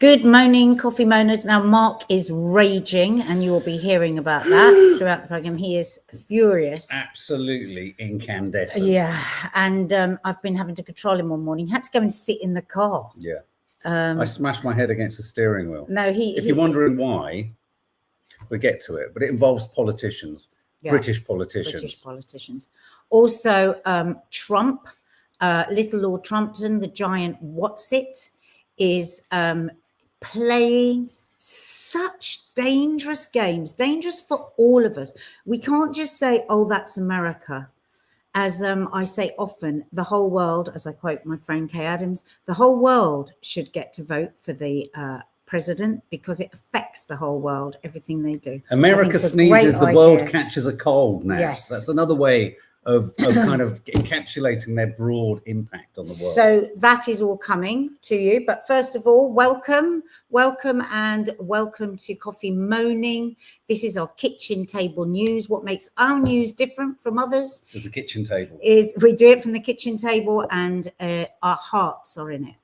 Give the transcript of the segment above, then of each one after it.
Good morning, coffee moaners. Now, Mark is raging, and you will be hearing about that throughout the program. He is furious. Absolutely incandescent. Yeah, and I've been having to control him all morning. He had to go and sit in the car. Yeah. I smashed my head against the steering wheel. No, if you're wondering why, we'll get to it, but it involves politicians, yeah, British politicians. Also, Trump, little Lord Trumpton, the giant What's-it, is playing such dangerous games, dangerous for all of us. We can't just say, oh, that's America. As I say often, the whole world, as I quote my friend Kay Adams, the whole world should get to vote for the president because it affects the whole world, everything they do. America sneezes, the world catches a cold now. Yes. That's another way of kind of encapsulating their broad impact on the world. So that is all coming to you. But first of all, welcome to Coffee Moaning. This is our kitchen table news. What makes our news different from others? There's a kitchen table. Is we do it from the kitchen table, and our hearts are in it.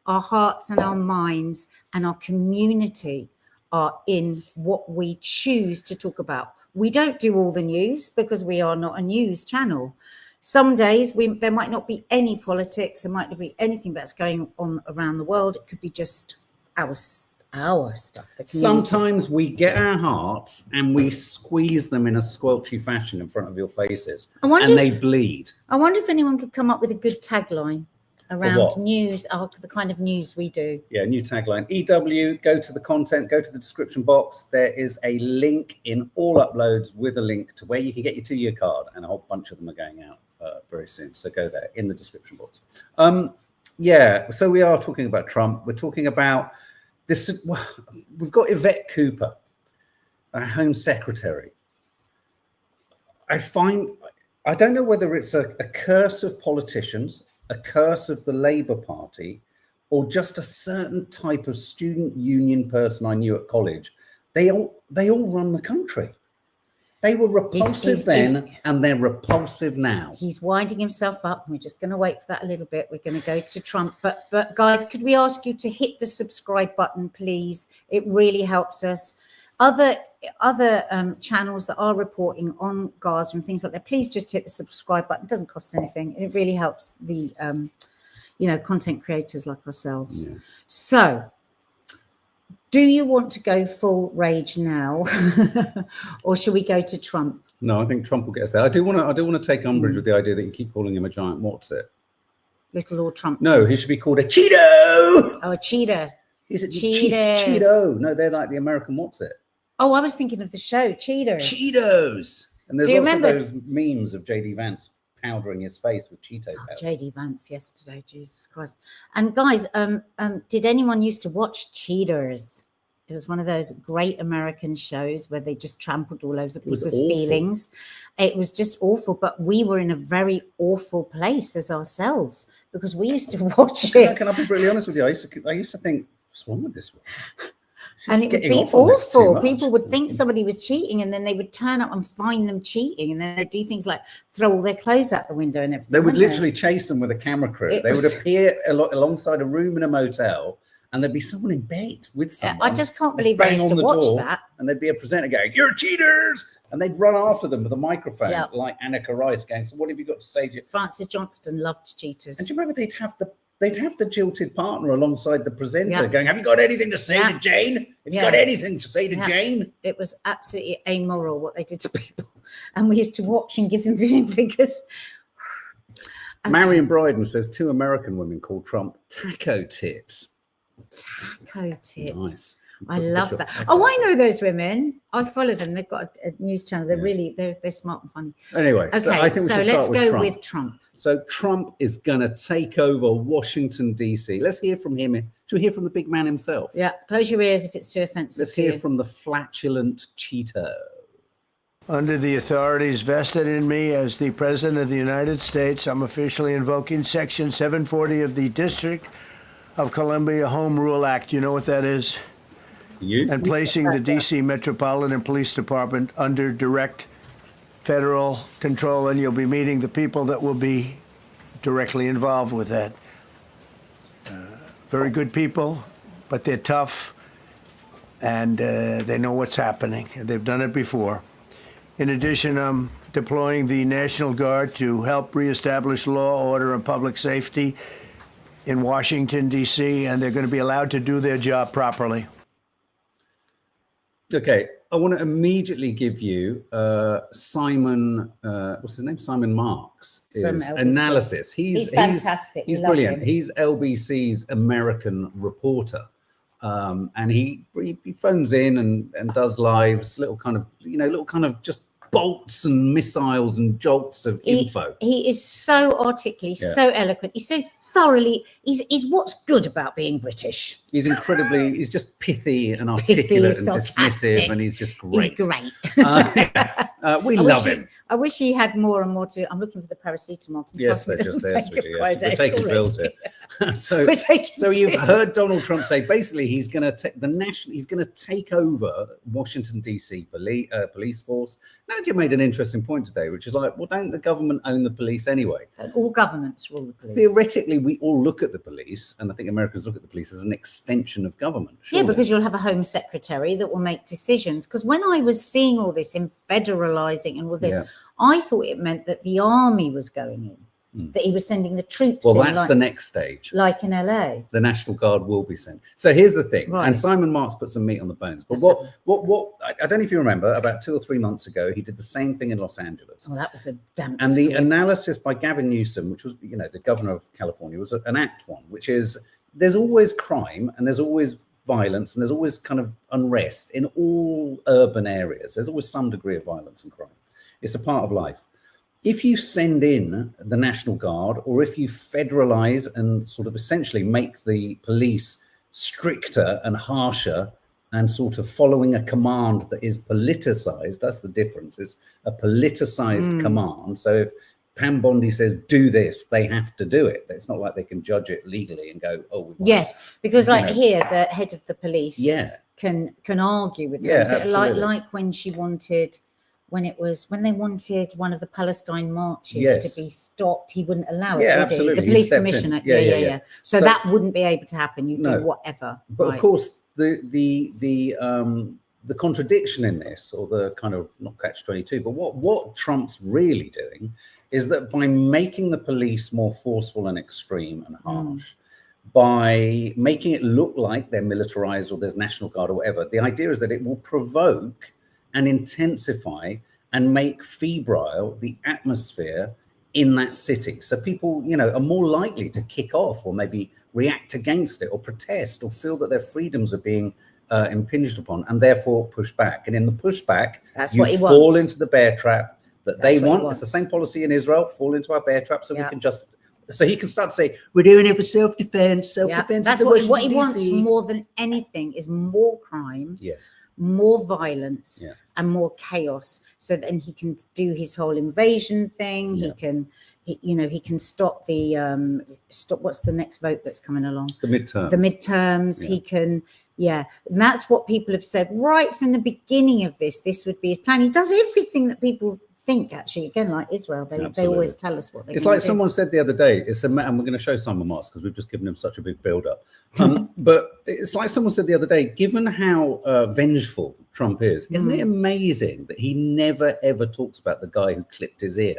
Our hearts and our minds and our community are in what we choose to talk about. We don't do all the news because we are not a news channel. Some days there might not be any politics. There might not be anything that's going on around the world. It could be just our stuff. Sometimes we get our hearts and we squeeze them in a squelchy fashion in front of your faces, and they bleed. I wonder if anyone could come up with a good tagline around news, the kind of news we do. Yeah, new tagline. EW, go to the content, go to the description box. There is a link in all uploads with a link to where you can get your 2-year card, and a whole bunch of them are going out very soon. So go there in the description box. Yeah, so we are talking about Trump. We're talking about this. We've got Yvette Cooper, our Home Secretary. I don't know whether it's a curse of politicians, a curse of the Labour Party, or just a certain type of student union person I knew at college. They all run the country. They were repulsive then, and they're repulsive now. He's winding himself up. We're just going to wait for that a little bit. We're going to go to Trump. But guys, could we ask you to hit the subscribe button, please? It really helps us. Other channels that are reporting on Gaza and things like that, please just hit the subscribe button. It doesn't cost anything. It really helps the content creators like ourselves. Yeah. So do you want to go full rage now or should we go to Trump? No, I think Trump will get us there. I do want to take umbrage with the idea that you keep calling him a giant what's-it. Little Lord Trump. No, he should be called a Cheeto. Oh, a cheetah. Is it Cheeto? No, they're like the American what's-it. Oh, I was thinking of the show, Cheetos. Cheetos. And there's lots of those memes of J.D. Vance powdering his face with Cheeto powder. J.D. Vance yesterday, Jesus Christ. And guys, did anyone used to watch Cheaters? It was one of those great American shows where they just trampled all over people's feelings. It was just awful, but we were in a very awful place as ourselves because we used to watch it. Can I be brutally honest with you? I used to think, what's wrong with this one? And it would be awful. People would think somebody was cheating, and then they would turn up and find them cheating, and then they'd do things like throw all their clothes out the window and everything. They would literally chase them with a camera crew. They would appear alongside a room in a motel, and there'd be someone in bed with someone. I just can't believe I used to watch that. And there'd be a presenter going, "You're cheaters!" And they'd run after them with a microphone, like Annika Rice, going, "So what have you got to say to you?" Francis Johnston loved cheaters. And do you remember they'd have the jilted partner alongside the presenter going, "Have you got anything to say to Jane? Have you got anything to say to Jane?" It was absolutely amoral what they did to people. And we used to watch and give them viewing figures. Marion Bryden says 2 American women called Trump taco tits. Taco tits. Nice. I love that. Oh, I know those women. I follow them. They've got a news channel. They're really, they're smart and funny. Anyway, okay, so I think we should start with Trump. So Trump is going to take over Washington, D.C. Let's hear from him. Should we hear from the big man himself? Yeah, close your ears if it's too offensive. Let's hear from the flatulent Cheeto. Under the authorities vested in me as the President of the United States, I'm officially invoking Section 740 of the District of Columbia Home Rule Act. You know what that is? And placing the D.C. Metropolitan Police Department under direct federal control, and you'll be meeting the people that will be directly involved with that. Very good people, but they're tough, and they know what's happening. They've done it before. In addition, I'm deploying the National Guard to help reestablish law, order, and public safety in Washington, D.C., and they're going to be allowed to do their job properly. Okay, I want to immediately give you Simon, what's his name? Simon Marks' analysis. He's fantastic. He's brilliant. He's LBC's American reporter. And he phones in and does lives, little kind of just bolts and missiles and jolts of info. He is so articulate, he's so eloquent, he's so thoroughly, he's what's good about being British. He's just pithy and articulate and dismissive, and he's just great. He's great. We love him. I wish he had more and more to. I'm looking for the paracetamol. Yes, they're just there, sweetie. We're taking bills here. So you've heard Donald Trump say basically he's going to take he's going to take over Washington D.C. police force. Now you made an interesting point today, which is like, well, don't the government own the police anyway? All governments rule the police. Theoretically, we all look at the police, and I think Americans look at the police as an extension of government. Surely. Yeah, because you'll have a Home Secretary that will make decisions. Because when I was seeing all this in federalizing and all this, I thought it meant that the army was going in, that he was sending the troops in. Well, that's the next stage. Like in LA. The National Guard will be sent. So here's the thing, and Simon Marks put some meat on the bones. But what I don't know if you remember, about 2 or 3 months ago, he did the same thing in Los Angeles. Oh, that was a damn And the analysis by Gavin Newsom, which was, the governor of California, was an act one, which is there's always crime and there's always violence and there's always kind of unrest in all urban areas. There's always some degree of violence and crime. It's a part of life. If you send in the National Guard, or if you federalize and sort of essentially make the police stricter and harsher and sort of following a command that is politicized, that's the difference. It's a politicized command. So if Pam Bondi says, do this, they have to do it. It's not like they can judge it legally and go, oh, yes, because here, the head of the police can argue with them. Yeah, so absolutely. like when she wanted... when they wanted one of the Palestine marches to be stopped, he wouldn't allow it. Yeah, would absolutely. He? The police commissioner. Yeah. So that wouldn't be able to happen. You do whatever. But of course, the contradiction in this, or the kind of not catch-22, but what Trump's really doing is that by making the police more forceful and extreme and harsh, by making it look like they're militarized or there's National Guard or whatever, the idea is that it will provoke and intensify and make febrile the atmosphere in that city. So people, are more likely to kick off or maybe react against it or protest or feel that their freedoms are being impinged upon and therefore push back. And in the pushback, you fall into the bear trap that they want. It's the same policy in Israel, fall into our bear trap so we can just... So he can start to say, we're doing it for self-defense. Self-defense That's what he wants more than anything is more crime. Yes. More violence and more chaos, so then he can do his whole invasion thing. He can stop the what's the next vote that's coming along? The midterms. He can, and that's what people have said right from the beginning of this. This would be his plan. He does everything that people think, actually, again, like Israel, they always tell us what they It's like someone said the other day, and we're going to show Simon Marks because we've just given him such a big build-up. But it's like someone said the other day, given how vengeful Trump is, isn't it amazing that he never, ever talks about the guy who clipped his ear?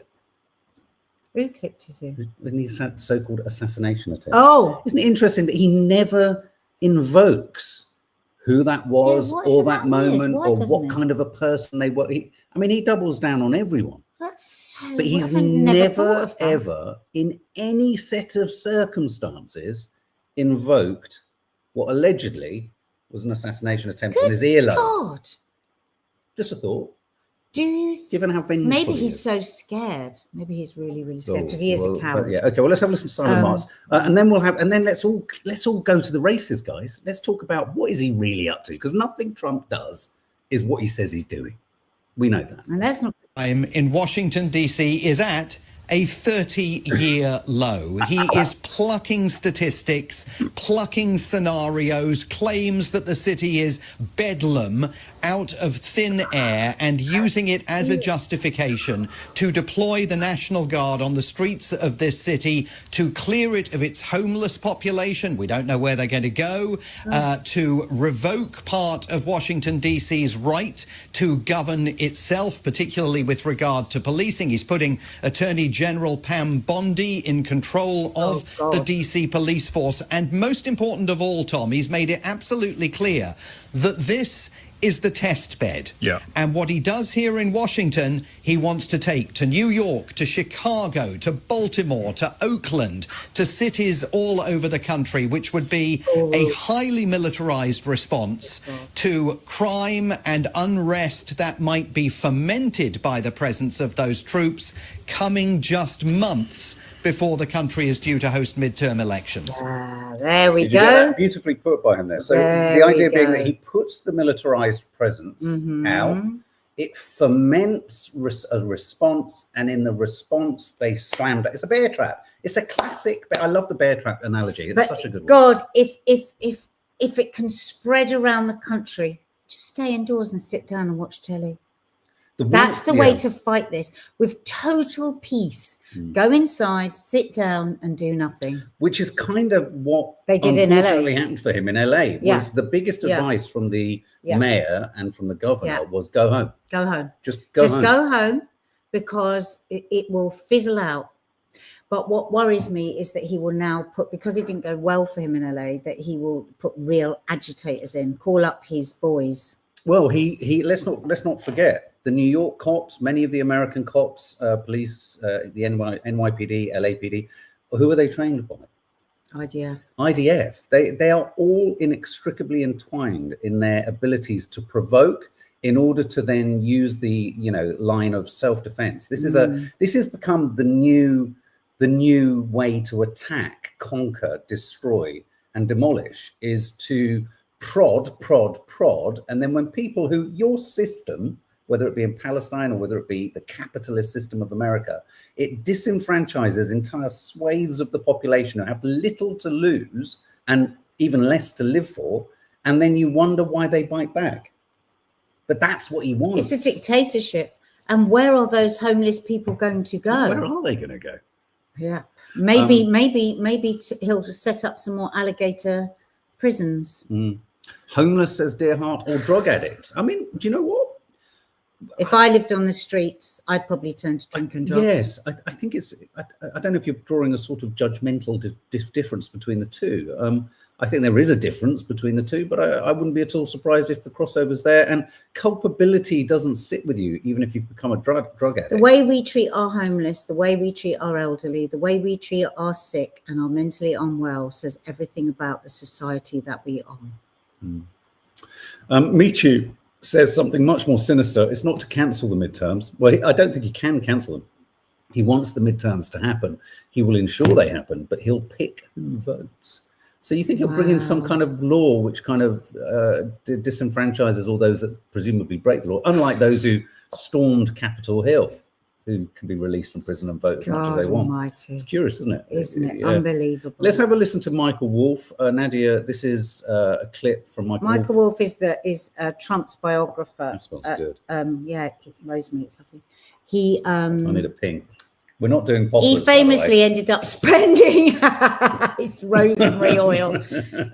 Who clipped his ear? In the so-called assassination attempt. Oh! Isn't it interesting that he never invokes who that was or that moment or what kind of a person they were. He doubles down on everyone. That's so... But he's never, ever, in any set of circumstances, invoked what allegedly was an assassination attempt on his earlobe. God. Just a thought. Given how vengeful maybe he's so scared. Maybe he's really, really scared because he is a coward. Okay. Well, let's have a listen to Simon Marks, and then let's all go to the races, guys. Let's talk about what is he really up to, because nothing Trump does is what he says he's doing. We know that. And that's not. I'm in Washington D.C. is at a 30-year low. He is plucking statistics, plucking scenarios, claims that the city is bedlam, out of thin air and using it as a justification to deploy the National Guard on the streets of this city to clear it of its homeless population. We don't know where they're going to go, to revoke part of Washington, D.C.'s right to govern itself, particularly with regard to policing. He's putting Attorney General Pam Bondi in control of the D.C. police force. And most important of all, Tom, he's made it absolutely clear that this is the test bed. Yeah. And what he does here in Washington, he wants to take to New York, to Chicago, to Baltimore, to Oakland, to cities all over the country, which would be a highly militarized response to crime and unrest that might be fomented by the presence of those troops coming just months before the country is due to host midterm elections. There we Did you get go. that? Beautifully put by him there. So There the idea we being go. that he puts the militarized presence out, it foments a response, and in the response they slammed it. It's a bear trap. It's a classic. I love the bear trap analogy. It's such a good one. God, if it can spread around the country, just stay indoors and sit down and watch telly. That's the way to fight this, with total peace. Go inside, sit down and do nothing. Which is kind of what They did in LA. unfortunately happened for him in LA. Yeah. Was the biggest advice from the mayor and from the governor was go home. Go home. Just go home. Go home, because it will fizzle out. But what worries me is that he will now put, because it didn't go well for him in LA, that he will put real agitators in, call up his boys. Well, he let's not forget the New York cops, many of the American cops, police, the NYPD, LAPD. Who are they trained by? IDF. They are all inextricably entwined in their abilities to provoke, in order to then use the line of self-defense. This has become the new way to attack, conquer, destroy, and demolish, is to prod, and then when people who your system, whether it be in Palestine or whether it be the capitalist system of America, it disenfranchises entire swathes of the population who have little to lose and even less to live for, and then you wonder why they bite back. But that's what he wants. It's a dictatorship. And where are those homeless people going to go? Where are they going to go? Yeah, maybe he'll set up some more alligator prisons. Homeless, says Dearhart, or drug addicts. I mean, do you know what? If I lived on the streets, I'd probably turn to drink and drugs. Yes, I think it's. I don't know if you're drawing a sort of judgmental difference between the two. I think there is a difference between the two, but I wouldn't be at all surprised if the crossover's there. And culpability doesn't sit with you, even if you've become a drug addict. The way we treat our homeless, the way we treat our elderly, the way we treat our sick and our mentally unwell says everything about the society that we are. Michu says something much more sinister. It's not to cancel the midterms. Well, I don't think he can cancel them. He wants the midterms to happen. He will ensure they happen, but he'll pick who votes. So you think he'll bring in some kind of law which kind of disenfranchises all those that presumably break the law, unlike those who stormed Capitol Hill, who can be released from prison and vote as much as they want. Almighty. It's curious, isn't it? Isn't it? Yeah. Unbelievable. Let's have a listen to Michael Wolff. Nadia, this is a clip from Michael Wolff is Trump's biographer. That smells good. Yeah, rosemary, it's lovely. He I need a ping. We're not doing poppers. He famously ended up spending it's rosemary oil.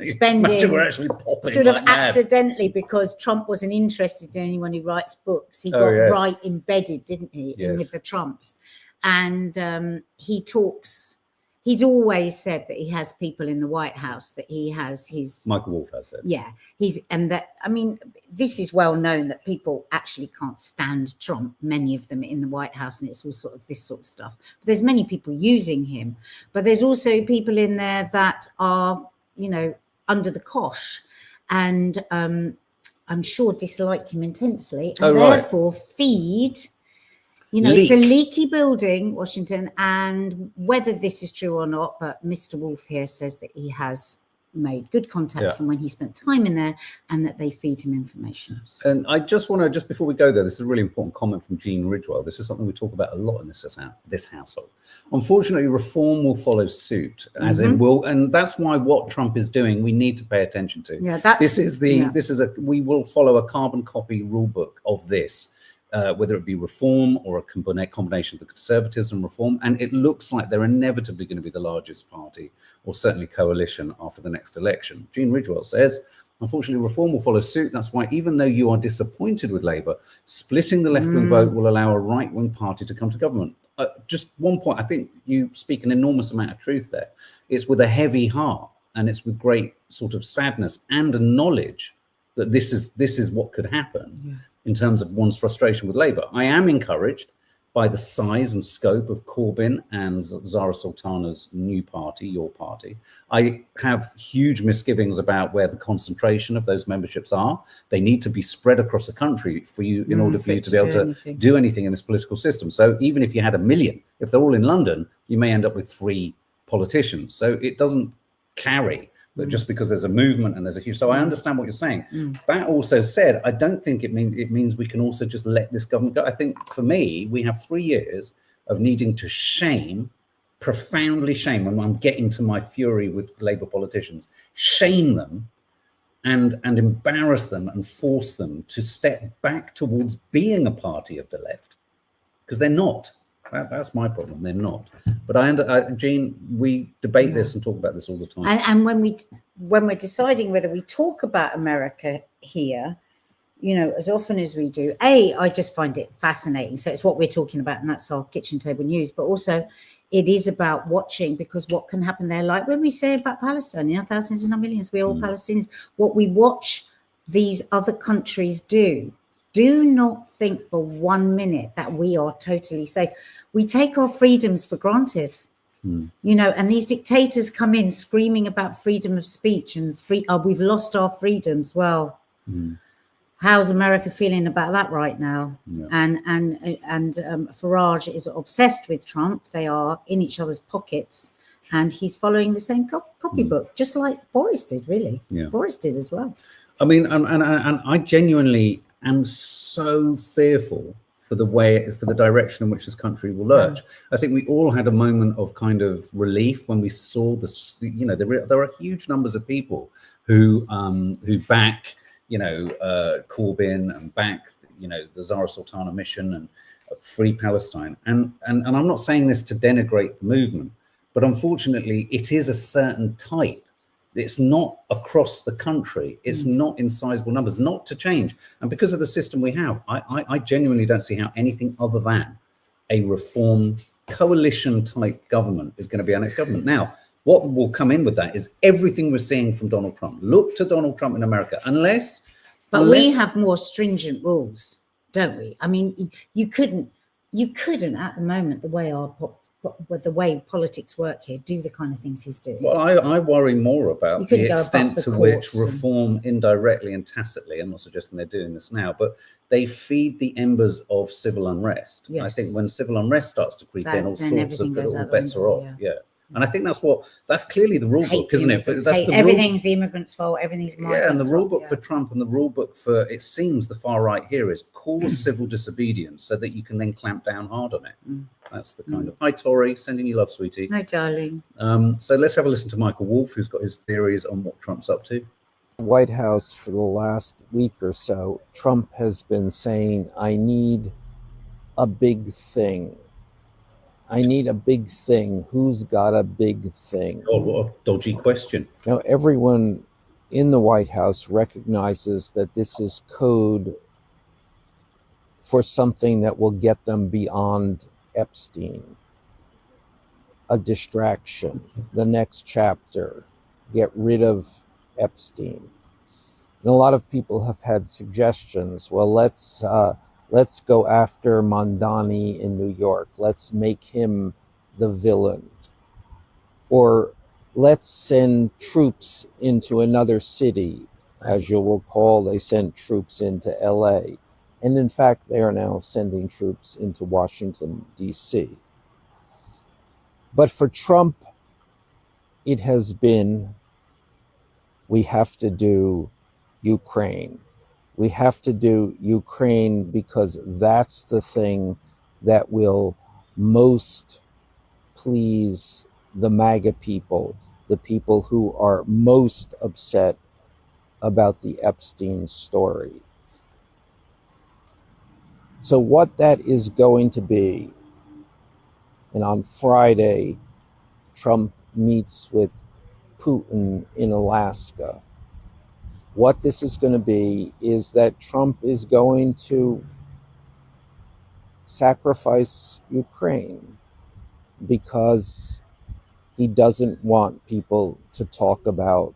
Spending we're actually popping sort of like mad. accidentally, because Trump wasn't interested in anyone who writes books. He got right embedded, didn't he, in with the Trumps? And he's always said that he has people in the White House, that he has his... Michael Wolff has said. Yeah, this is well known that people actually can't stand Trump, many of them in the White House, and it's all sort of this sort of stuff. But there's many people using him, but there's also people in there that are, under the cosh, and I'm sure dislike him intensely, and therefore feed... it's a leaky building, Washington, and whether this is true or not, but Mr. Wolff here says that he has, made good contact from when he spent time in there, and that they feed him information. So. And I just want to, just before we go there, this is a really important comment from Jean Ridgewell. This is something we talk about a lot in this household. Unfortunately, reform will follow suit, as in will, and that's why what Trump is doing, we need to pay attention to. Yeah, we will follow a carbon copy rule book of this. Whether it be reform or a combination of the Conservatives and reform. And it looks like they're inevitably going to be the largest party, or certainly coalition, after the next election. Jean Ridgewell says, unfortunately, reform will follow suit. That's why even though you are disappointed with Labour, splitting the left-wing vote will allow a right-wing party to come to government. Just one point, I think you speak an enormous amount of truth there. It's with a heavy heart, and it's with great sort of sadness and a knowledge that this is what could happen in terms of one's frustration with Labour. I am encouraged by the size and scope of Corbyn and Zara Sultana's new party, your party. I have huge misgivings about where the concentration of those memberships are. They need to be spread across the country for you, in order for you to be able to do anything in this political system. So even if you had 1 million, if they're all in London, you may end up with 3 politicians. So it doesn't carry. But just because there's a movement and there's a huge, so I understand what you're saying. That also said, I don't think it means we can also just let this government go. I think for me, we have 3 years of needing to profoundly shame, when I'm getting to my fury with Labour politicians, shame them and embarrass them and force them to step back towards being a party of the left, because they're not. That's my problem. They're not. But Jean, we debate this and talk about this all the time. And when we're deciding whether we talk about America here, as often as we do, I just find it fascinating. So it's what we're talking about, and that's our kitchen table news. But also, it is about watching, because what can happen there, like when we say about Palestine, thousands and not millions, we're all Palestinians. What we watch these other countries do not think for 1 minute that we are totally safe. We take our freedoms for granted, and these dictators come in screaming about freedom of speech and we've lost our freedoms. Well, how's America feeling about that right now? Yeah. And Farage is obsessed with Trump. They are in each other's pockets, and he's following the same copybook, just like Boris did, really. Yeah. Boris did as well. I mean, and I genuinely am so fearful for the direction in which this country will lurch. I think we all had a moment of kind of relief when we saw this. There are huge numbers of people who back, Corbyn and back, the Zara Sultana mission and Free Palestine. And I'm not saying this to denigrate the movement, but unfortunately, it is a certain type. It's not across the country. It's not in sizable numbers, not to change. And because of the system we have, I genuinely don't see how anything other than a reform coalition type government is going to be our next government. Now, what will come in with that is everything we're seeing from Donald Trump. Look to Donald Trump in America, unless we have more stringent rules, don't we? I mean, you couldn't at the moment, the way politics work here, do the kind of things he's doing. Well, I worry more about the extent to which reform indirectly and tacitly, I'm not suggesting they're doing this now, but they feed the embers of civil unrest. Yes. I think when civil unrest starts to creep in, all bets are off. Yeah. And I think that's clearly the rule book, isn't it? Everything's the immigrants' fault. Everything's migrants' and the rule book for Trump and the rule book for, it seems, the far right here is cause civil disobedience so that you can then clamp down hard on it. That's the kind of. Hi, Tori, sending you love, sweetie. Hi, darling. So let's have a listen to Michael Wolff, who's got his theories on what Trump's up to. White House for the last week or so, Trump has been saying, I need a big thing. I need a big thing. Who's got a big thing? Oh, what a dodgy question. Now, everyone in the White House recognizes that this is code for something that will get them beyond Epstein. A distraction. The next chapter. Get rid of Epstein. And a lot of people have had suggestions. Well, let's go after Mondani in New York. Let's make him the villain. Or let's send troops into another city. As you'll recall, they sent troops into LA. And in fact, they are now sending troops into Washington, D.C. But for Trump, it has been we have to do Ukraine. We have to do Ukraine because that's the thing that will most please the MAGA people, the people who are most upset about the Epstein story. So what that is going to be, and on Friday, Trump meets with Putin in Alaska. What this is going to be is that Trump is going to sacrifice Ukraine because he doesn't want people to talk about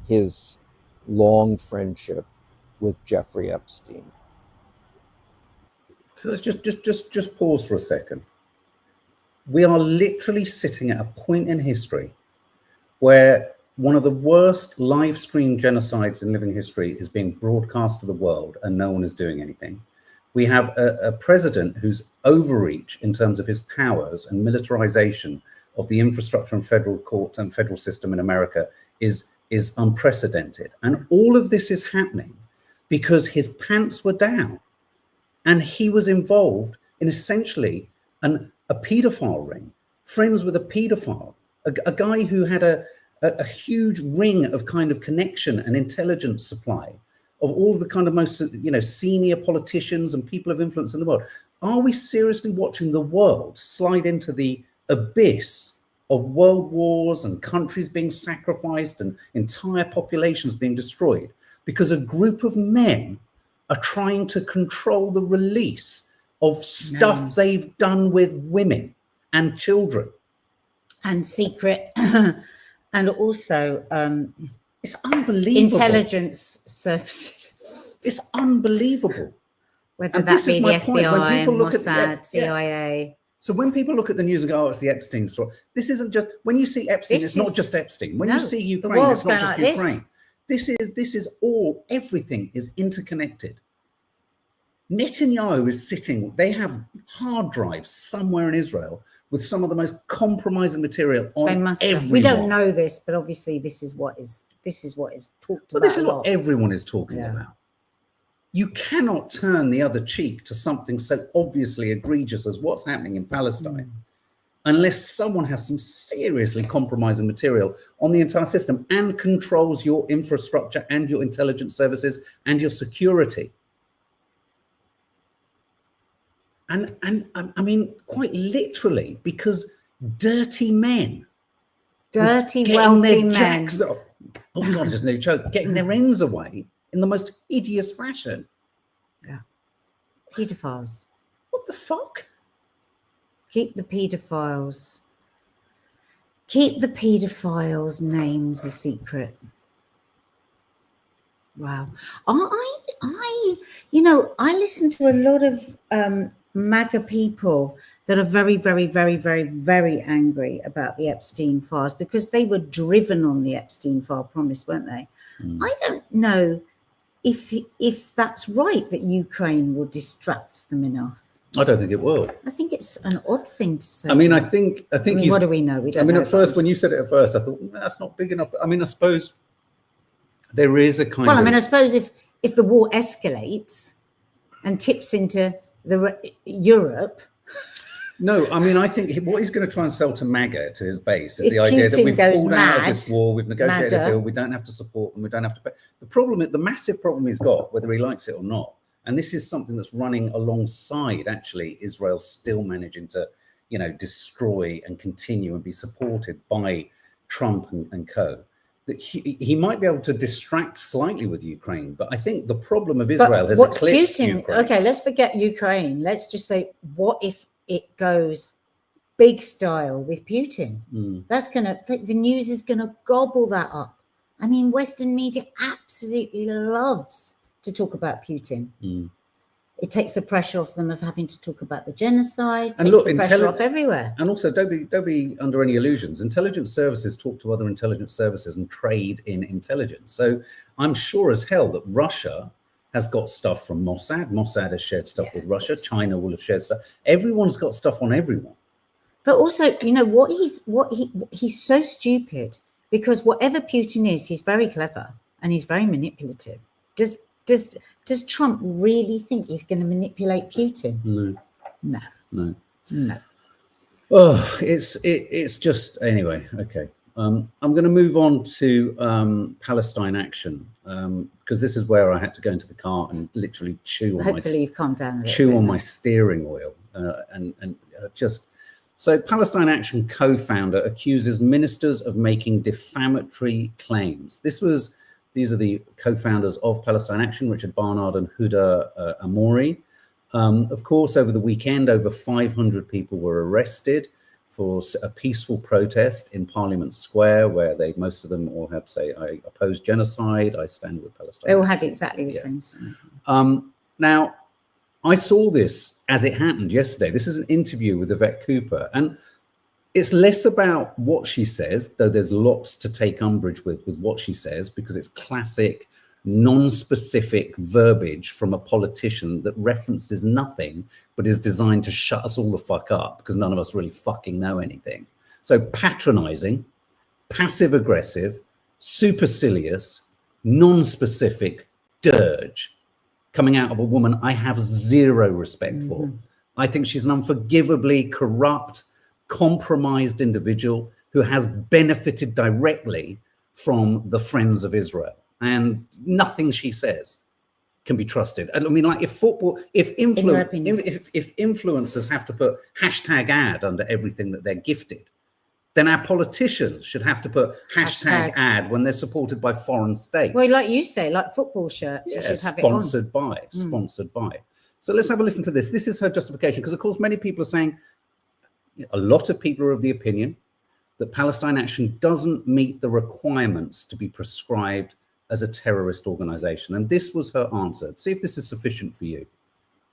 his long friendship with Jeffrey Epstein. So let's just pause for a second. We are literally sitting at a point in history where one of the worst live stream genocides in living history is being broadcast to the world and no one is doing anything. We have a president whose overreach in terms of his powers and militarization of the infrastructure and federal court and federal system in America is unprecedented. And all of this is happening because his pants were down and he was involved in essentially a pedophile ring, friends with a pedophile, a guy who had a huge ring of kind of connection and intelligence supply of all the kind of most, senior politicians and people of influence in the world. Are we seriously watching the world slide into the abyss of world wars and countries being sacrificed and entire populations being destroyed because a group of men are trying to control the release of stuff they've done with women and children? And secret, and also it's unbelievable. Intelligence services. It's unbelievable. Whether And that this is be my the point. When FBI, people look at the- Mossad, CIA. So when people look at the news and go, oh, it's the Epstein story. This isn't just, when you see Epstein, This it's not is- just Epstein. When No, you see the Ukraine, world's it's not going just like this. Ukraine. This is all, everything is interconnected. Netanyahu is sitting, they have hard drives somewhere in Israel with some of the most compromising material on They must have. everyone. We don't know this, but obviously this is what is talked But about. this is a what lot. everyone is talking Yeah. about. You cannot turn the other cheek to something so obviously egregious as what's happening in Palestine unless someone has some seriously compromising material on the entire system and controls your infrastructure and your intelligence services and your security. And I mean, quite literally, because dirty men, Dirty, getting wealthy their men. jacks up, oh my God, I just nearly choked, getting their ends away in the most hideous fashion. Yeah. Pedophiles. What the fuck? Keep the pedophiles. Keep the pedophiles' names a secret. Wow. I listen to a lot of MAGA people that are very, very, very, very, very angry about the Epstein files because they were driven on the Epstein file promise, weren't they? I don't know if that's right, that Ukraine will distract them enough. I don't think it will. I think it's an odd thing to say. I mean, I think he's, what do we know? We don't I mean, know at first, when you said it at first, I thought that's not big enough. I mean, I suppose there is a kind Well, of. I mean, I suppose if the war escalates and tips into Europe. No, I mean, I think what he's going to try and sell to MAGA, to his base, is If the idea that Putin we've goes pulled out of mad, this war, we've negotiated a madder. deal, we don't have to support them, we don't have to pay. The massive problem he's got, whether he likes it or not, and this is something that's running alongside, actually, Israel still managing to, destroy and continue and be supported by Trump and co. That he might be able to distract slightly with Ukraine, but I think the problem of Israel has eclipsed Ukraine. Okay, let's forget Ukraine. Let's just say, what if it goes big style with Putin? That's the news is gonna gobble that up. I mean, Western media absolutely loves to talk about Putin. It takes the pressure off them of having to talk about the genocide. And takes look, the pressure off everywhere. And also, don't be under any illusions. Intelligence services talk to other intelligence services and trade in intelligence. So I'm sure as hell that Russia has got stuff from Mossad. Mossad has shared stuff with Russia. China will have shared stuff. Everyone's got stuff on everyone. But also, he's so stupid. because whatever Putin is, he's very clever and he's very manipulative. Does Trump really think he's going to manipulate Putin? No. Oh, it's just, anyway. Okay. I'm going to move on to Palestine action, because this is where I had to go into the car and literally chew on Hopefully you've calmed down a little chew bit on now. my steering wheel, just. So Palestine Action co-founder accuses ministers of making defamatory claims. These are the co-founders of Palestine Action, Richard Barnard and Huda Amouri. Of course, over the weekend, over 500 people were arrested for a peaceful protest in Parliament Square, where most of them all had to say, I oppose genocide, I stand with Palestine. They all had exactly the same. Now, I saw this as it happened yesterday. This is an interview with Yvette Cooper, and it's less about what she says, though there's lots to take umbrage with what she says, because it's classic non-specific verbiage from a politician that references nothing but is designed to shut us all the fuck up, because none of us really fucking know anything. So patronizing, passive aggressive, supercilious, non-specific dirge coming out of a woman I have zero respect for. I think she's an unforgivably corrupt, compromised individual who has benefited directly from the Friends of Israel. And nothing she says can be trusted. I mean, like if influencers have to put #ad under everything that they're gifted, then our politicians should have to put #ad when they're supported by foreign states. Well, like you say, like football shirts, you should have sponsored by. So let's have a listen to this. This is her justification, because of course many people are saying, a lot of people are of the opinion that Palestine Action doesn't meet the requirements to be prescribed as a terrorist organization. And this was her answer. See if this is sufficient for you.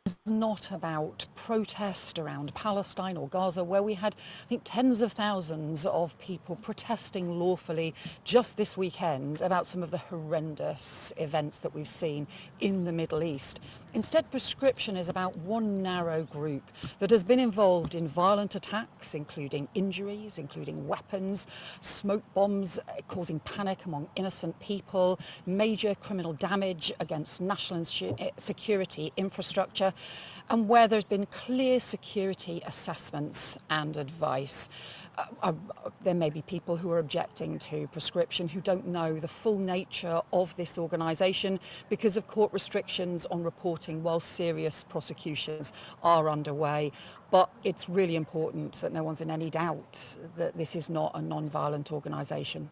It's not about protest around Palestine or Gaza, where we had, I think, tens of thousands of people protesting lawfully just this weekend about some of the horrendous events that we've seen in the Middle East. Instead, prescription is about one narrow group that has been involved in violent attacks, including injuries, including weapons, smoke bombs causing panic among innocent people, major criminal damage against national security infrastructure, and where there's been clear security assessments and advice. There may be people who are objecting to prescription who don't know the full nature of this organisation because of court restrictions on reporting while serious prosecutions are underway. But it's really important that no one's in any doubt that this is not a non-violent organisation.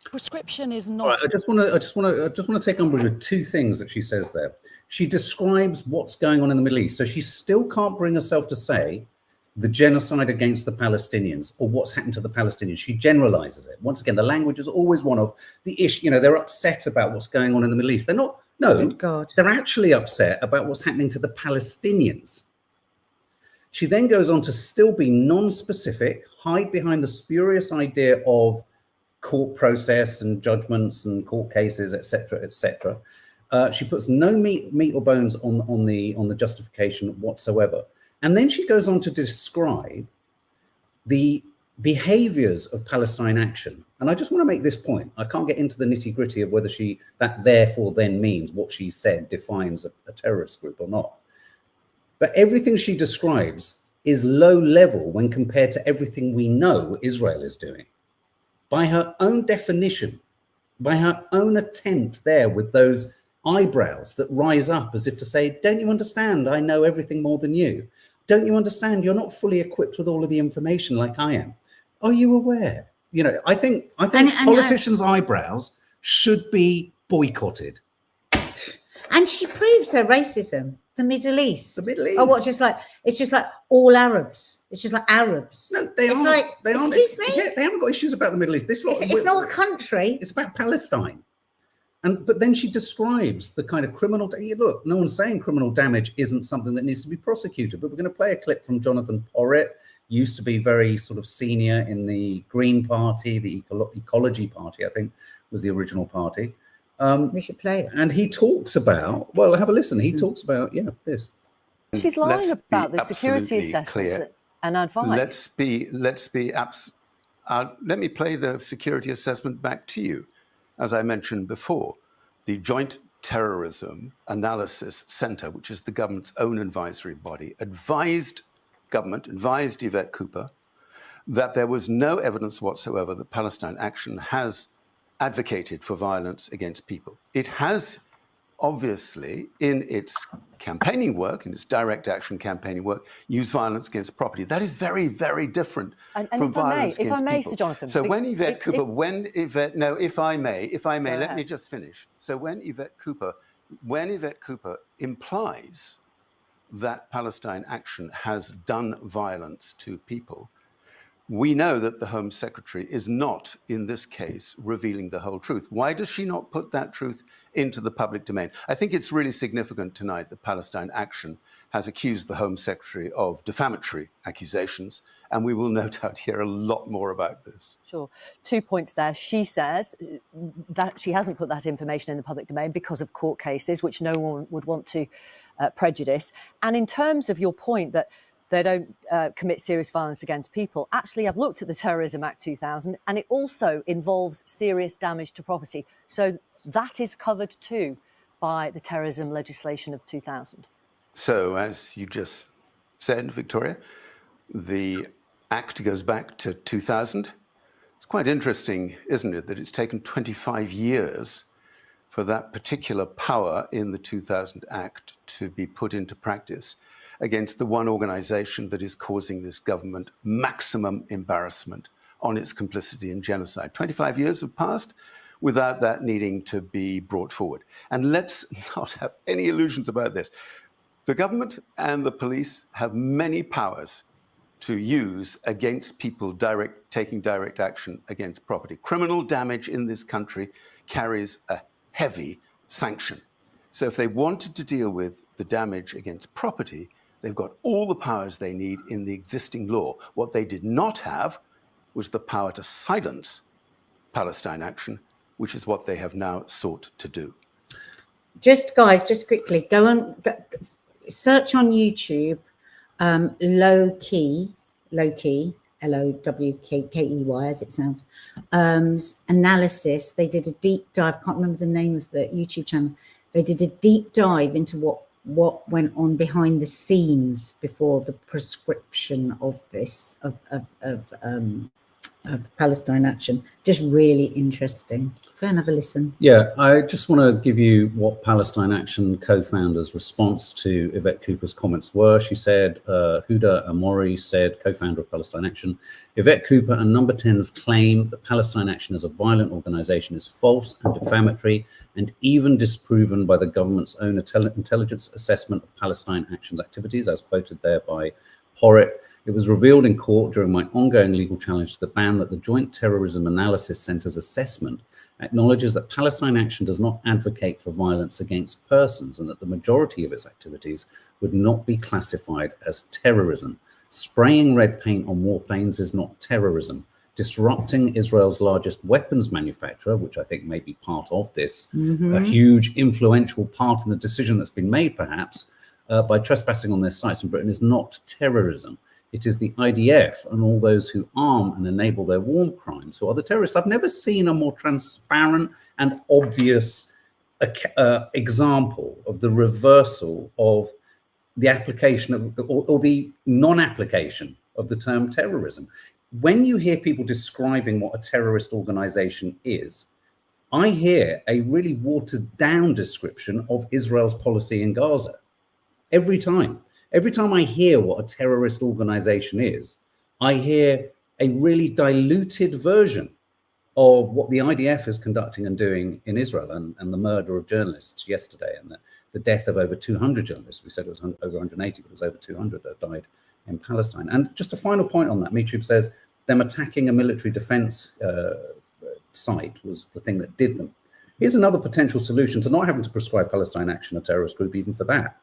Prescription is not. Right, I just want to take umbrage with two things that she says there. She describes what's going on in the Middle East, so she still can't bring herself to say the genocide against the Palestinians or what's happened to the Palestinians. She generalizes it. Once again, the language is always one of the issue. You know, they're upset about what's going on in the Middle East. They're not. No, God. They're actually upset about what's happening to the Palestinians. She then goes on to still be non-specific, hide behind the spurious idea of court process and judgments and court cases, etc., etc. She puts no meat or bones on the justification whatsoever, and then she goes on to describe the behaviours of Palestine Action. And I just want to make this point. I can't get into the nitty gritty of whether that therefore then means what she said defines a terrorist group or not. But everything she describes is low level when compared to everything we know Israel is doing. By her own definition, by her own attempt there with those eyebrows that rise up as if to say, don't you understand? I know everything more than you. Don't you understand? You're not fully equipped with all of the information like I am. Are you aware? You know, I think politicians' eyebrows should be boycotted. And she proves her racism. The Middle East. The Middle East. Oh, what? It's just like all Arabs. It's just like Arabs. No, they aren't. Like, they aren't. Excuse me. Yeah, they haven't got issues about the Middle East. It's not a country. It's about Palestine. But then she describes the kind of criminal. Look, no one's saying criminal damage isn't something that needs to be prosecuted. But we're going to play a clip from Jonathan Porritt. Used to be very sort of senior in the Green Party, the Ecology Party, I think was the original party. We should play it. And he talks about, well, have a listen. He talks about, this. She's lying about the security assessments and advice. Let's be let me play the security assessment back to you. As I mentioned before, the Joint Terrorism Analysis Centre, which is the government's own advisory body, advised Yvette Cooper that there was no evidence whatsoever that Palestine Action has advocated for violence against people. It has, obviously, in its campaigning work, in its direct action campaigning work, used violence against property. That is very, very different from violence against people. If I may, Sir Jonathan. So when Yvette Cooper, if I may, let me just finish. So when Yvette Cooper implies that Palestine Action has done violence to people, we know that the Home Secretary is not, in this case, revealing the whole truth. Why does she not put that truth into the public domain? I think it's really significant tonight that Palestine Action has accused the Home Secretary of defamatory accusations, and we will no doubt hear a lot more about this. Sure. 2 points there. She says that she hasn't put that information in the public domain because of court cases, which no one would want to prejudice. And in terms of your point that they don't commit serious violence against people. Actually, I've looked at the Terrorism Act 2000, and it also involves serious damage to property. So that is covered too by the terrorism legislation of 2000. So, as you just said, Victoria, the Act goes back to 2000. It's quite interesting, isn't it, that it's taken 25 years for that particular power in the 2000 Act to be put into practice against the one organization that is causing this government maximum embarrassment on its complicity in genocide. 25 years have passed without that needing to be brought forward. And let's not have any illusions about this. The government and the police have many powers to use against people taking direct action against property. Criminal damage in this country carries a heavy sanction. So if they wanted to deal with the damage against property, they've got all the powers they need in the existing law. What they did not have was the power to silence Palestine Action, which is what they have now sought to do. Just quickly, search on YouTube, low key, LOWKEY, as it sounds, analysis. They did a deep dive, can't remember the name of the YouTube channel. They did a deep dive into what went on behind the scenes before the prescription of this, of Palestine Action. Just really interesting. Go and have a listen. Yeah, I just want to give you what Palestine Action co-founder's response to Yvette Cooper's comments were. She said, Huda Amori said, co-founder of Palestine Action, Yvette Cooper and Number 10's claim that Palestine Action as a violent organization is false and defamatory and even disproven by the government's own intelligence assessment of Palestine Action's activities, as quoted there by Porritt. It was revealed in court during my ongoing legal challenge to the ban that the Joint Terrorism Analysis Centre's assessment acknowledges that Palestine Action does not advocate for violence against persons and that the majority of its activities would not be classified as terrorism. Spraying red paint on warplanes is not terrorism. Disrupting Israel's largest weapons manufacturer, which I think may be part of this, a huge influential part in the decision that's been made perhaps, by trespassing on their sites in Britain is not terrorism. It is the IDF and all those who arm and enable their war crimes who are the terrorists. I've never seen a more transparent and obvious example of the reversal of the application of, or the non-application of the term terrorism. When you hear people describing what a terrorist organization is, I hear a really watered down description of Israel's policy in Gaza. Every time I hear what a terrorist organization is, I hear a really diluted version of what the IDF is conducting and doing in Israel and the murder of journalists yesterday and the death of over 200 journalists. We said it was over 180, but it was over 200 that died in Palestine. And just a final point on that, Mitrub says them attacking a military defense site was the thing that did them. Here's another potential solution to not having to prescribe Palestine Action a terrorist group even for that.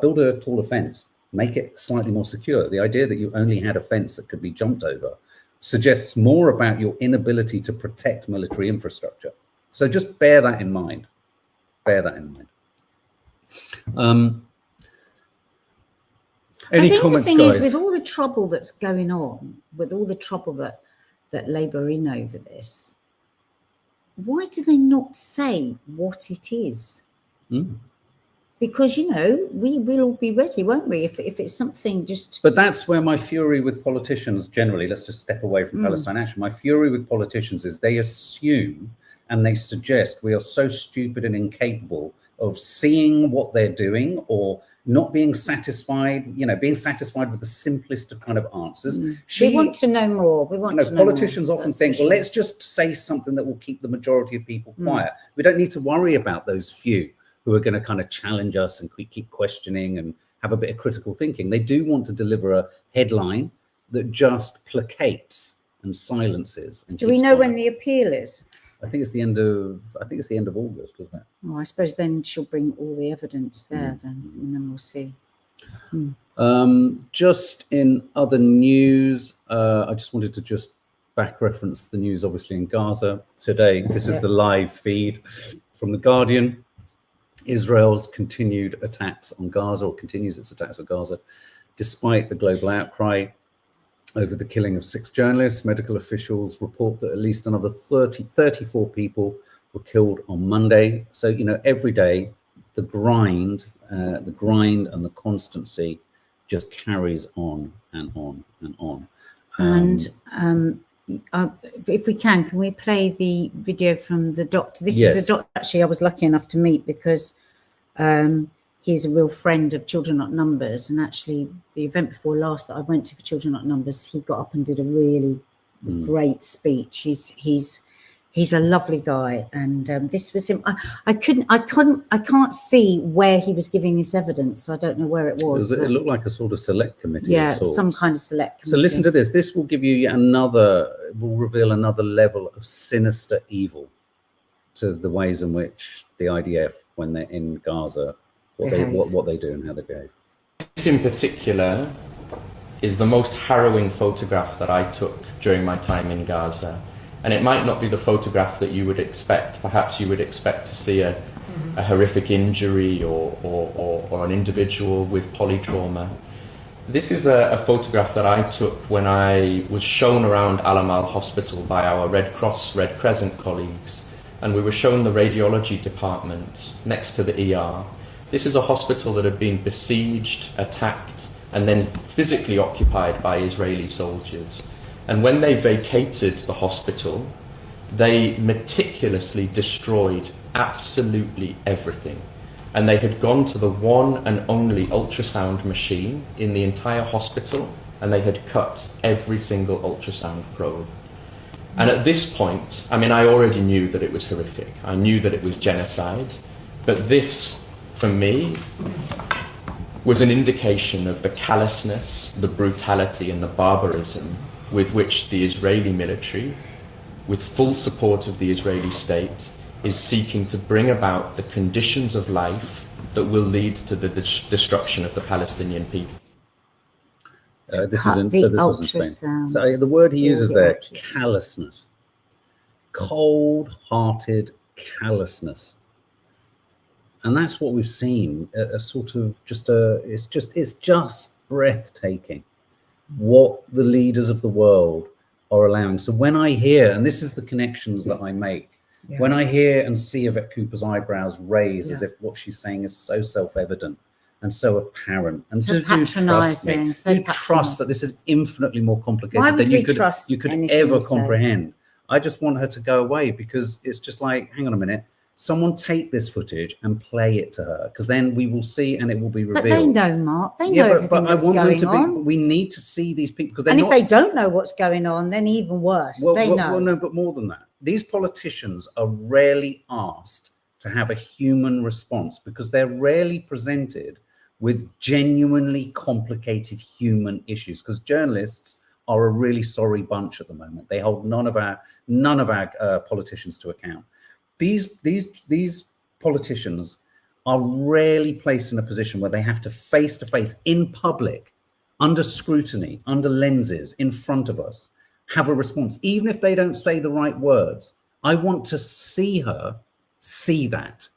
Build a taller fence, make it slightly more secure. The idea that you only had a fence that could be jumped over suggests more about your inability to protect military infrastructure. So just bear that in mind. Bear that in mind. Any comments, guys? The thing is, with all the trouble that's going on, with all the trouble that that Labour are in over this, why do they not say what it is? Because, you know, we will all be ready, won't we? If it's something just... But that's where my fury with politicians generally, let's just step away from Palestine action. My fury with politicians is they assume and they suggest we are so stupid and incapable of seeing what they're doing, or not being satisfied, you know, being satisfied with the simplest of kind of answers. We want to know more. We want to know politicians more. often think, well, let's just say something that will keep the majority of people quiet. We don't need to worry about those few who are going to kind of challenge us and keep questioning and have a bit of critical thinking. They do want to deliver a headline that just placates and silences. And do we know when the appeal is? I think it's the end of August, isn't it? Oh, I suppose then she'll bring all the evidence there and then we'll see. Just in other news, I just wanted to just back reference the news, obviously, in Gaza today. This is the live feed from The Guardian. Israel's continued attacks on Gaza, or continues its attacks on Gaza, despite the global outcry over the killing of 6 journalists. Medical officials report that at least another 34 people were killed on Monday. So, you know, every day the grind and the constancy just carries on and on and on. If we can we play the video from the doctor? This is a doctor actually I was lucky enough to meet, because he's a real friend of Children Not Numbers, and actually the event before last that I went to for Children Not Numbers, he got up and did a really great speech. He's a lovely guy, and this was him. I can't see where he was giving this evidence, so I don't know where it was. It looked like a sort of select committee. Yeah, some kind of select committee. So listen to this. This will give you yet will reveal another level of sinister evil to the ways in which the IDF, when they're in Gaza, what they do and how they behave. This in particular is the most harrowing photograph that I took during my time in Gaza. And it might not be the photograph that you would expect. Perhaps you would expect to see a horrific injury or an individual with polytrauma. This is a photograph that I took when I was shown around Al-Amal Hospital by our Red Cross, Red Crescent colleagues. And we were shown the radiology department next to the ER. This is a hospital that had been besieged, attacked, and then physically occupied by Israeli soldiers. And when they vacated the hospital, they meticulously destroyed absolutely everything. And they had gone to the one and only ultrasound machine in the entire hospital, and they had cut every single ultrasound probe. And at this point, I mean, I already knew that it was horrific. I knew that it was genocide. But this, for me, was an indication of the callousness, the brutality, and the barbarism with which the Israeli military, with full support of the Israeli state, is seeking to bring about the conditions of life that will lead to the destruction of the Palestinian people. This was in Spain. So the word he uses there, callousness, cold-hearted callousness. And that's what we've seen, it's just breathtaking what the leaders of the world are allowing. So when I hear, and this is the connections that I make, when I hear and see Yvette Cooper's eyebrows raise as if what she's saying is so self-evident and so apparent, and so do trust me, trust that this is infinitely more complicated than you could ever comprehend. I just want her to go away, because it's just like, hang on a minute, someone take this footage and play it to her, because then we will see and it will be revealed. But they know, Mark. They know everything that's going on. We need to see these people, because if they don't know what's going on, then even worse. They know. Well, no, but more than that, these politicians are rarely asked to have a human response, because they're rarely presented with genuinely complicated human issues, because journalists are a really sorry bunch at the moment. They hold none of our politicians to account. These politicians are rarely placed in a position where they have to face in public, under scrutiny, under lenses, in front of us, have a response, even if they don't say the right words. I want to see her see that.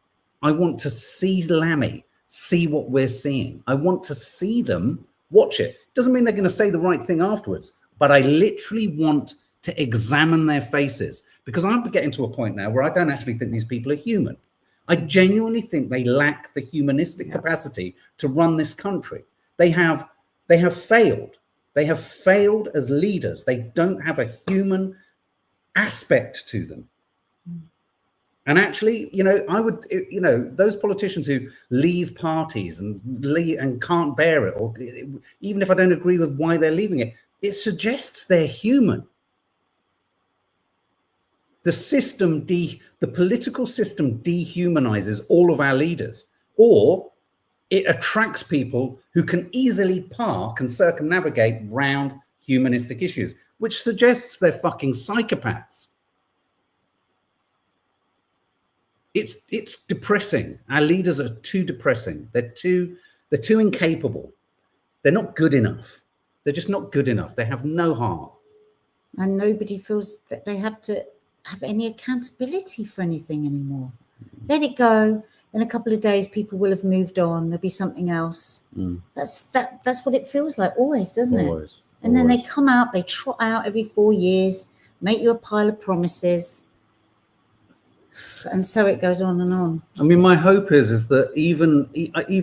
I want to see Lammy see what we're seeing. I want to see them watch it. Doesn't mean they're going to say the right thing afterwards, but I literally want to examine their faces, because I'm getting to a point now where I don't actually think these people are human. I genuinely think they lack the humanistic capacity to run this country. They have failed. They have failed as leaders. They don't have a human aspect to them. And actually, I would, those politicians who leave parties and can't bear it, or even if I don't agree with why they're leaving it, it suggests they're human. The political system dehumanizes all of our leaders, or it attracts people who can easily park and circumnavigate round humanistic issues, which suggests they're fucking psychopaths. It's depressing. Our leaders are too depressing. They're too incapable. They're not good enough. They're just not good enough. They have no heart. And nobody feels that they have to have any accountability for anything anymore. Let it go. In a couple of days, people will have moved on. There'll be something else. That's what it feels like always, doesn't it? And then they come out, they trot out every 4 years, make you a pile of promises. And so it goes on and on. I mean, my hope is that even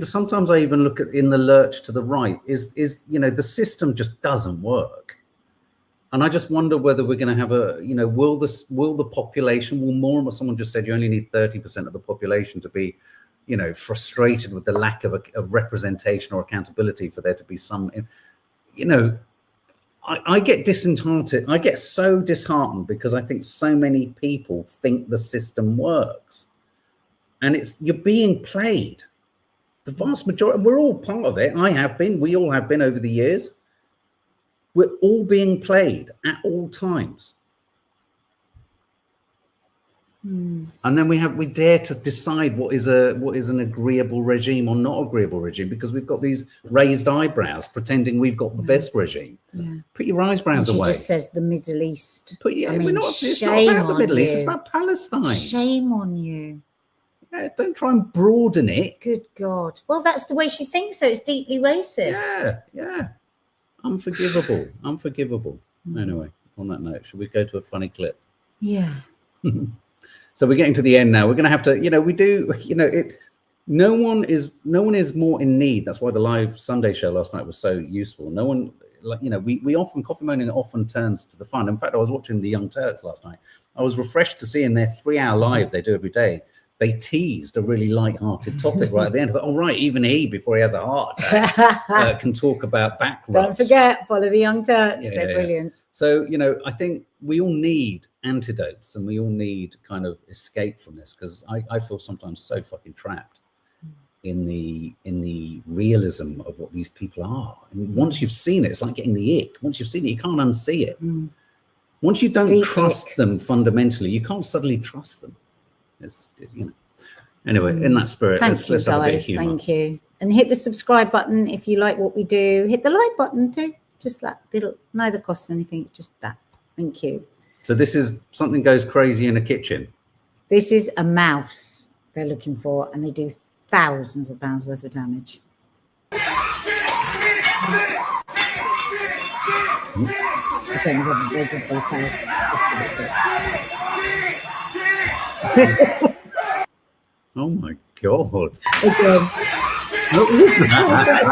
sometimes I even look at in the lurch to the right is the system just doesn't work. And I just wonder whether we're going to have will the population, someone just said you only need 30% of the population to be, frustrated with the lack of representation or accountability for there to be some, I get disheartened. I get so disheartened because I think so many people think the system works, and you're being played. The vast majority, we're all part of it. I have been. We all have been over the years. We're all being played at all times. And then we dare to decide what is an agreeable regime or not agreeable regime, because we've got these raised eyebrows pretending we've got the best regime. Yeah. Put your eyebrows away. She just says the Middle East. It's not about the Middle East. It's about Palestine. Shame on you. Yeah, don't try and broaden it. Good God. Well, that's the way she thinks, though. It's deeply racist. Yeah. Unforgivable. Anyway, on that note, should we go to a funny clip? Yeah. So we're getting to the end now. We're going to have to, no one is more in need. That's why the live Sunday show last night was so useful. No one, we often, Coffee Moaning often turns to the fun. In fact, I was watching the Young Turks last night. I was refreshed to see in their 3-hour live they do every day, they teased a really light-hearted topic right at the end. I thought, oh, right, even he, before he has a heart attack, can talk about back rubs. Don't forget, follow the Young Turks. They're brilliant. So, I think we all need antidotes and we all need kind of escape from this, because I feel sometimes so fucking trapped in the realism of what these people are. And once you've seen it, it's like getting the ick. Once you've seen it, you can't unsee it. Once you don't trust them fundamentally, you can't suddenly trust them. Anyway, in that spirit, let's have a bit of humor. Thank you. And hit the subscribe button if you like what we do. Hit the like button too. Just that little, neither costs anything. It's just that. Thank you. So this is something goes crazy in a kitchen. This is a mouse they're looking for, and they do thousands of pounds worth of damage. Oh my God. Again. What was that?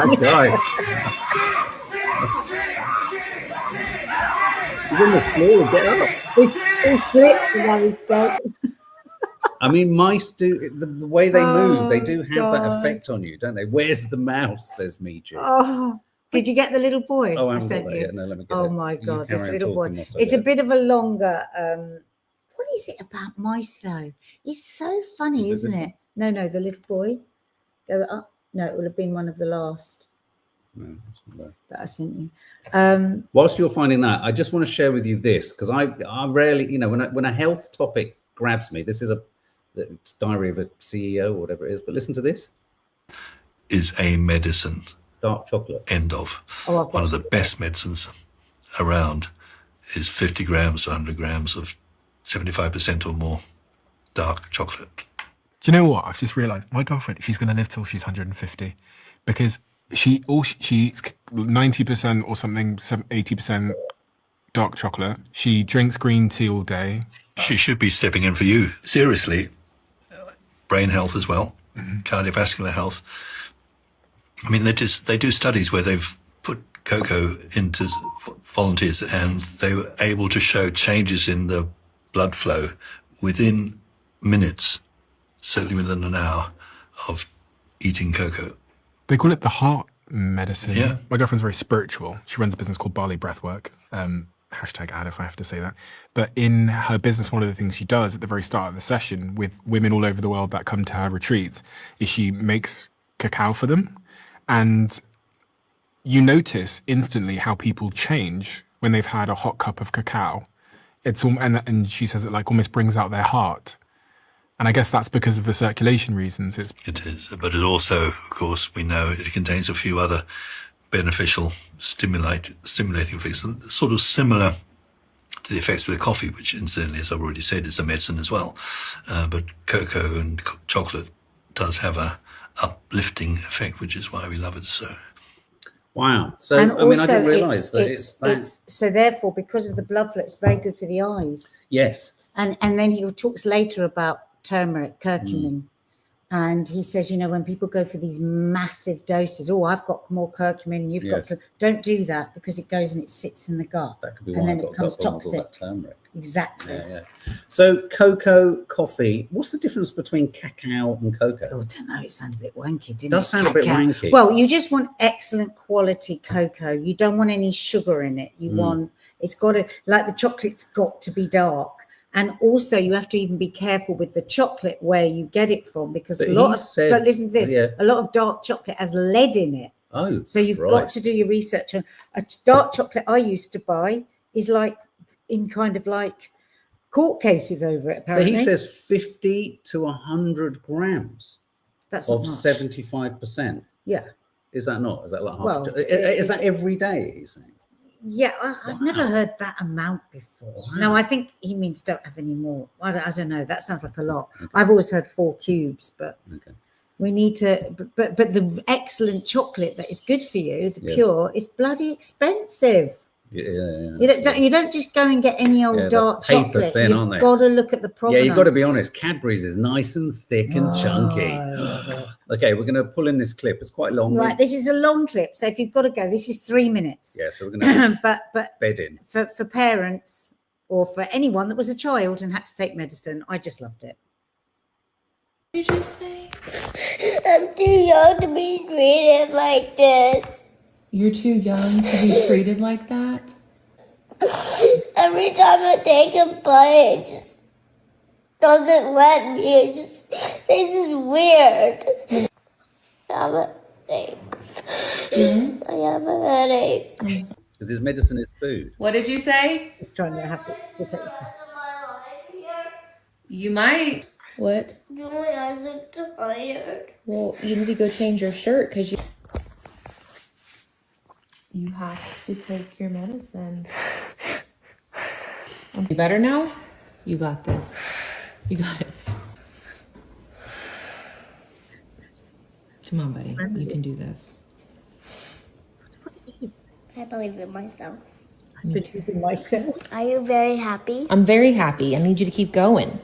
He's on the floor. Get up. He slipped while he spoke. I mean, mice do the way they move. They do have that effect on you, don't they? Where's the mouse? Says Miju. Oh, did you get the little boy? Oh, I haven't got that yet. No, let me get it. My God, this little boy. It's a bit of a longer. What is it about mice though? It's so funny, isn't it? No, the little boy. Go up. No, it would have been one of the last. No, that I sent you. Whilst you're finding that, I just want to share with you this, because I rarely, when a health topic grabs me, this is the diary of a CEO or whatever it is, but listen to this. Is a medicine. Dark chocolate. End of. One of the best medicines around is 50 grams to 100 grams of 75% or more dark chocolate. Do you know what? I've just realised my girlfriend, she's going to live till she's 150 because she's 90% or something, 80% dark chocolate. She drinks green tea all day. She should be stepping in for you. Seriously, brain health as well, cardiovascular health. I mean, they do studies where they've put cocoa into volunteers and they were able to show changes in the blood flow within minutes, certainly within an hour of eating cocoa. They call it the heart medicine. Yeah. My girlfriend's very spiritual. She runs a business called Barley Breathwork. Hashtag ad if I have to say that. But in her business, one of the things she does at the very start of the session with women all over the world that come to her retreats is she makes cacao for them. And you notice instantly how people change when they've had a hot cup of cacao. It's and she says it like almost brings out their heart. And I guess that's because of the circulation reasons. It is, but it also, of course, we know it contains a few other beneficial stimulating effects, sort of similar to the effects of the coffee, which incidentally, as I've already said, is a medicine as well. But cocoa and chocolate does have a uplifting effect, which is why we love it so. Wow. So, And I mean, I also didn't realise that it's that. so therefore, because of the blood flow, it's very good for the eyes. Yes. And then he talks later about turmeric, curcumin. And he says, you know, when people go for these massive doses, oh, I've got more curcumin, you've Yes. got, don't do that because it goes and it sits in the gut. That could be And why then I've it got becomes gut problems, all toxic. that turmeric. Exactly. Yeah. So cocoa, coffee, what's the difference between cacao and cocoa? Oh, I don't know. It sounds a bit wanky, didn't it? Does sound a bit Cacao. wanky. Well, you just want excellent quality cocoa. You don't want any sugar in it. You want, it's got to, like the chocolate's got to be dark. And also you have to even be careful with the chocolate where you get it from, because But a lot he of, said- don't listen to this, yeah. a lot of dark chocolate has lead in it. Oh, So you've right. got to do your research. And a dark chocolate I used to buy is like in kind of like court cases over it, So apparently. he says 50 to 100 grams that's of not much. 75%. Yeah. Is that not? Is that like half? Well, is that every day, he's saying? Yeah, I've never heard that amount before. Wow. No, I think he means don't have any more. I don't know. That sounds like a lot. I've always heard 4 cubes, but Okay. we need to. But the excellent chocolate that is good for you, the Yes. pure, is bloody expensive. Yeah. You don't just go and get any old Yeah, dark they're paper chocolate. thin, You've aren't they? got to look at the Yeah, provenance. you've got to be honest. Cadbury's is nice and thick and chunky. I love it. Okay, we're going to pull in this clip. It's quite long. Right, this is a long clip, so if you've got to go, this is 3 minutes. Yeah, so we're going to but bed in. for parents or for anyone that was a child and had to take medicine, I just loved it. What did you say? I'm too young to be treated like this. You're too young to be treated like that? Every time I take a bite, it just doesn't let me. It just, this is weird. I have a headache. I have a headache. Because his medicine is food. What did you say? Just trying to have it. You might. What? Do my eyes look tired? Well, you need to go change your shirt because you have to take your medicine. You better now? You got this. You got it. Come on, buddy. You can do this. I believe in myself. I believe in myself. Are you very happy? I'm very happy. I need you to keep going.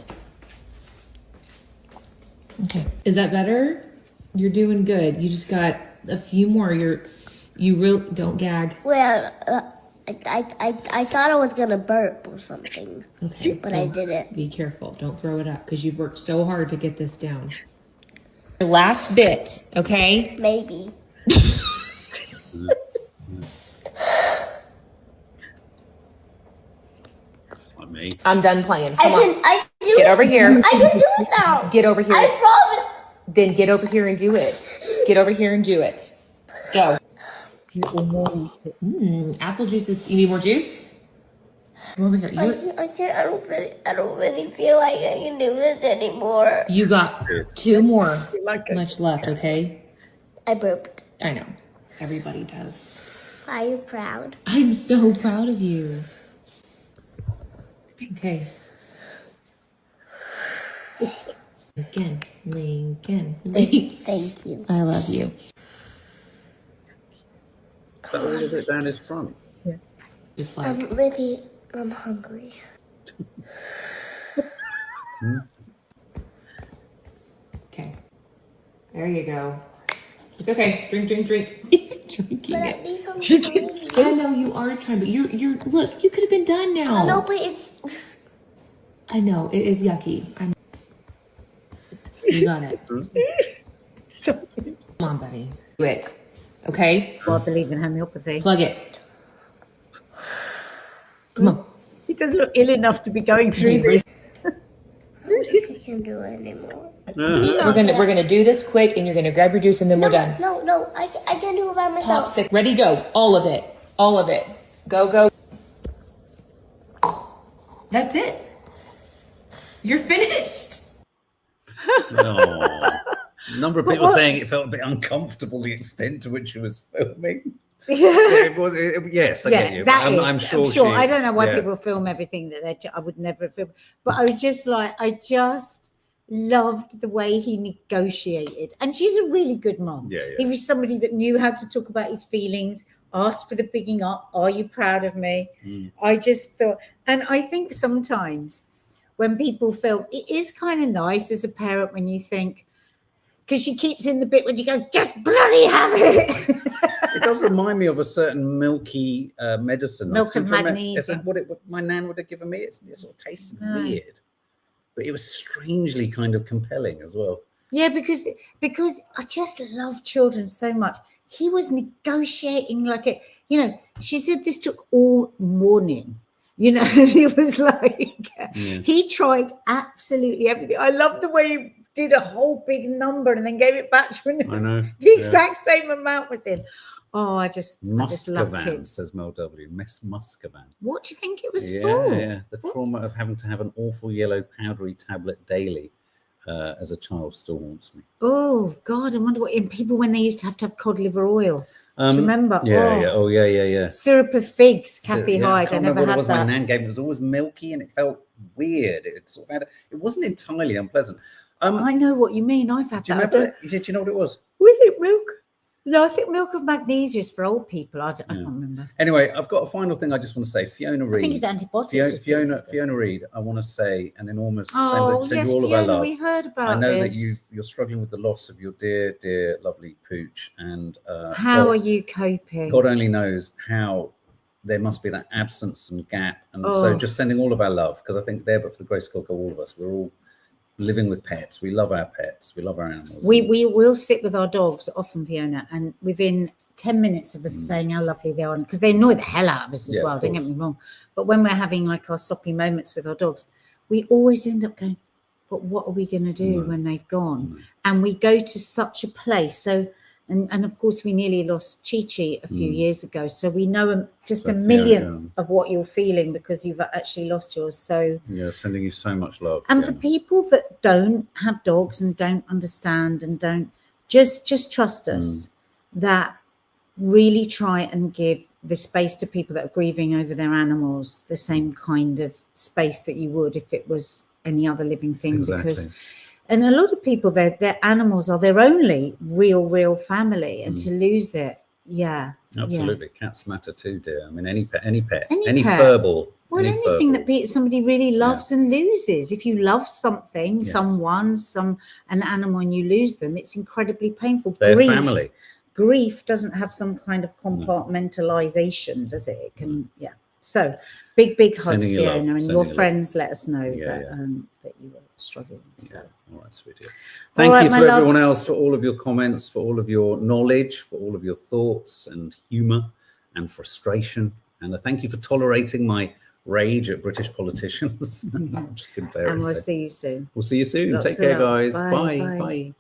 Okay. Is that better? You're doing good. You just got a few more. You really don't gag. Well, I thought I was gonna burp or something, Okay. but I didn't. Be careful. Don't throw it up because you've worked so hard to get this down. Your last bit, okay? Maybe. It's like me. I'm done playing. Come on. I do Get it. over here. I can do it now. Get over here. I promise. Then get over here and do it. Get over here and do it. Go. Apple juice is. You need more juice? Come over here. I can't. I don't really feel like I can do this anymore. You got 2 more much left, okay? I burped. I know. Everybody does. Are you proud? I'm so proud of you. Okay. Lincoln. Thank you. I love you. Is that all of it down his front? Yeah. Just like I'm hungry. okay. There you go. It's okay. Drink. Drinking But it. at least I'm trying. I know you are trying, but you're look, you could have been done now. I know, but it's just... I know, it is yucky. I know. You got it. Stop. Come on, buddy. Do it. Okay? Well, I believe in homeopathy. Plug it. Come on. He doesn't look ill enough to be going through this. I don't think I can do it anymore. We're gonna do this quick, and you're gonna grab your juice, and then we're done. No, I can't do it by myself. Top 6. Ready, go. All of it. Go. That's it. You're finished. No. A number of people saying it felt a bit uncomfortable, the extent to which she was filming. Yeah. Yes, I get you. I'm sure. I don't know why people film everything that I would never film. But I was just like, I just loved the way he negotiated. And she's a really good mom. Yeah. He was somebody that knew how to talk about his feelings, asked for the bigging up. Are you proud of me? I just thought, and I think sometimes when people film, it is kind of nice as a parent when you think, because she keeps in the bit when she goes, just bloody have it. It does remind me of a certain milky medicine. Milk of magnesium. Is that what my nan would have given me? It sort of tasted weird, but it was strangely kind of compelling as well. Yeah, because I just love children so much. He was negotiating like it. You know, she said this took all morning. You know, it was like he tried absolutely everything. I love the way he did a whole big number and then gave it back to her. I know. The exact same amount was in. Oh, I just love kids. Says Mel W. Muscavan. What do you think it was for? Yeah, the trauma of having to have an awful yellow powdery tablet daily as a child still haunts me. Oh God, I wonder what in people when they used to have cod liver oil. Do you remember? Yeah. Syrup of figs, Kathy Hyde. I never had that. My nan gave me. It was always milky and it felt weird. It sort of had. It wasn't entirely unpleasant. I know what you mean. I've had that. Do you know what it was? Was it milk? No, I think milk of magnesia is for old people. I can't remember. Anyway, I've got a final thing I just want to say. Fiona Reid. I think it's antibiotics. Fiona Reid, I want to say an enormous send yes, you all Fiona, of our love. We heard about I know this. that you're struggling with the loss of your dear, lovely Pooch. And how are you coping? God only knows how there must be that absence and gap. And so just sending all of our love, because I think there, but for the grace of God, all of us, we're all living with pets. We love our pets. We love our animals. We will sit with our dogs often, Fiona, and within 10 minutes of us saying how lovely they are, because they annoy the hell out of us as well, don't get me wrong. But when we're having like our soppy moments with our dogs, we always end up going, but what are we going to do when they've gone? And we go to such a place. So, and of course, we nearly lost Chi-Chi a few years ago. So we know just a millionth of what you're feeling because you've actually lost yours. So sending you so much love. And for people that don't have dogs and don't understand and don't just trust us, that really try and give the space to people that are grieving over their animals, the same kind of space that you would if it was any other living thing. Because and a lot of people, their animals are their only real family, and to lose it, absolutely. Cats matter too, dear. I mean, any pet, any pet. furball. Well, anything that somebody really loves and loses. If you love something, someone, an animal, and you lose them, it's incredibly painful. They're family. Grief doesn't have some kind of compartmentalization, does it? It can, So, big hugs, Fiona, and your friends let us know that you were struggling. So. All right, sweetie. Thank you to everyone else for all of your comments, for all of your knowledge, for all of your thoughts and humour and frustration. And thank you for tolerating my rage at British politicians. Just couldn't bear it. And we'll see you soon. We'll see you soon. Take care, guys. Bye.